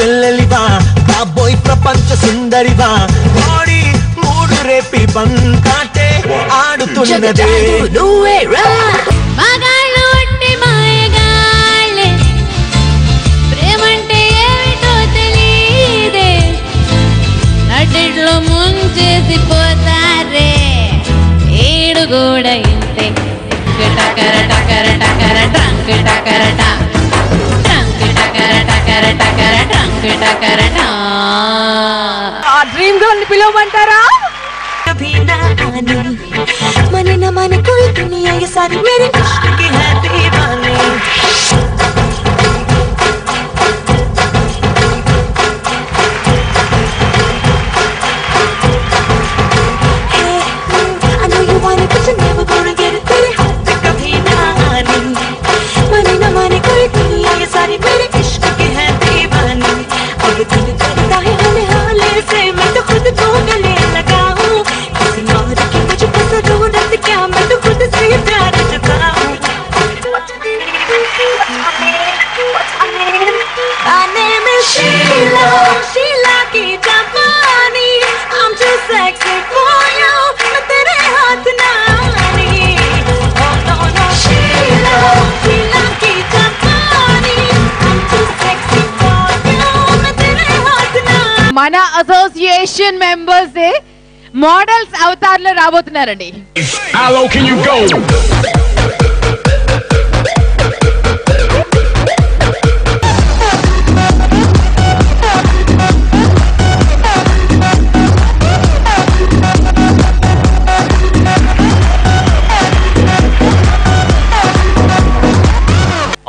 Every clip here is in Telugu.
చెల్లెలివా కాబోయ్ ప్రపంచ సుందరివా ఓడి మూడు రేపి బంకాటే ఆడుతున్నదే నువ్వే రా మగాళ్ళు అంటే మాయగాళ్ళే ప్రేమంటే ఏమిటో తెలియదే నటిలో ముంచేసి పోతారే ఏడు కూడా ఇంతే టకర టకర టకర ట్రంక్ టకర ట్రంక్ టకర టకర టకర ట్రంక్ టకర ఆ డ్రీమ్ గర్ల్ ని పిలవమంటారా मने न माने कोई दुनिया ये सारी मेरे इश्क की है दीवानी I know you want it but you're never gonna get it तेरे हाथ से कभी ना आनी मने न माने कोई दुनिया ये सारी मेरे इश्क की है दीवानी अब दिल करता है हाले हाले से मैं तो खुद को गले लगाऊं जरूरत क्या मैं तो खुद से प्यार जताऊं आने में शीला शीला की जवानी I'm too sexy for you मैं तेरे हाथ ना आनी oh no no Sheila Sheila की जवानी I'm too sexy for you मैं तेरे हाथ ना మన అసోసియేషన్ మెంబర్స్ మోడల్స్ అవతార్ లో రాబోతున్నారండి. How low can you go?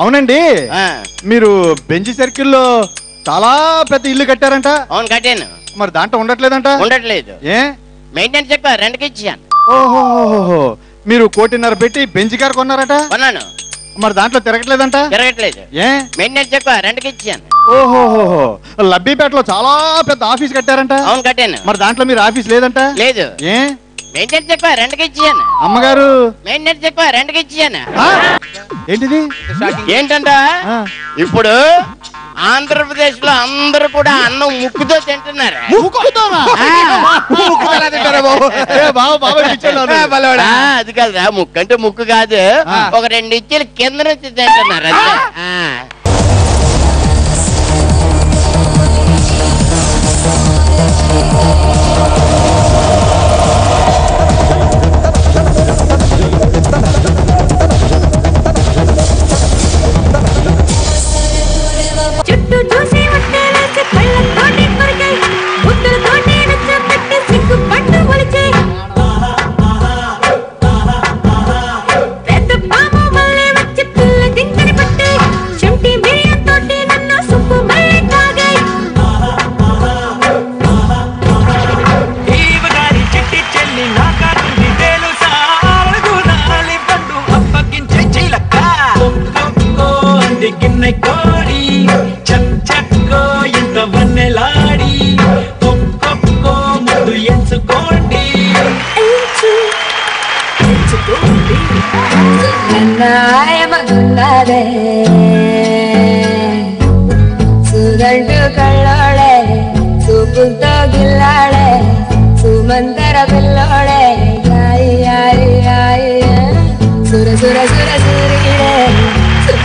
అవునండి మీరు బెంచ్ సర్కిల్లో చాలా పెద్ద ఇల్లు కట్టారంట. అవును కట్టాను. మరి దాంట్లో ఉండట్లేదంట. ఉండట్లేదు. ఏ మెయింటెనెన్స్ ఎక్కువ రెంట్కి ఇచ్చాను. ఓహో మీరు 1.5 కోటి పెట్టి బెంచ్ కార్ కొన్నారట. కొన్నాను. మరి దాంట్లో తిరగట్లేదంట. తిరగట్లేదు. ఏ మెయింటెనెన్స్ ఎక్కువ రెంట్కి ఇచ్చాను. ఓహోహో లబ్బీపేటలో చాలా పెద్ద ఆఫీస్ కట్టారంట. అవును కట్టాను. మరి దాంట్లో మీరు ఆఫీస్ లేదంట. లేదు. ఏ మెయింటెనెన్స్ ఎక్కువ రెంట్కి ఇచ్చాను. అమ్మగారు మెయింటెనెన్స్ ఎక్కువ రెంట్కి ఇచ్చాను. ఏంటిది ఏంటంట ఇప్పుడు ఆంధ్రప్రదేశ్ లో అందరూ కూడా అన్నం ముక్కుతో తింటున్నారు. అది కాదురా ముక్కు అంటే ముక్కు కాదు ఒక 2 ఇంచులు కింద నుంచి తింటున్నారు అంతే. చుట్టూ చూసి వట్టేసి కళ్ళతోటి కొరికాయి ముద్దులతోటి నచ్చబెట్టి సిగ్గు పట్టు ఒలిచాయి పెద్ద పాము మళ్ళీ వచ్చి పిల్ల దింకని పట్టి శుంఠి మిరియంతోటి నన్ను సుప్పు మళ్ళీ తాగాయి ఈవగారి చిట్టి చెల్లి నాకాటుంది తెలుసా అడుగునాలి బండు అప్పగించే చిలక అంది గిన్నె కోడి చక్కో ఎంత వన్నెలాడి ఒక్కొక్కో ముందు ఎంచుకోండి నాయమగున్నాడే సుగంటు కళ్ళోడే చూపులతో గిల్లాడే సుమంతర పిల్లోడే యాయి యాయి యాయి సుర సుర సుర సురీడే సుర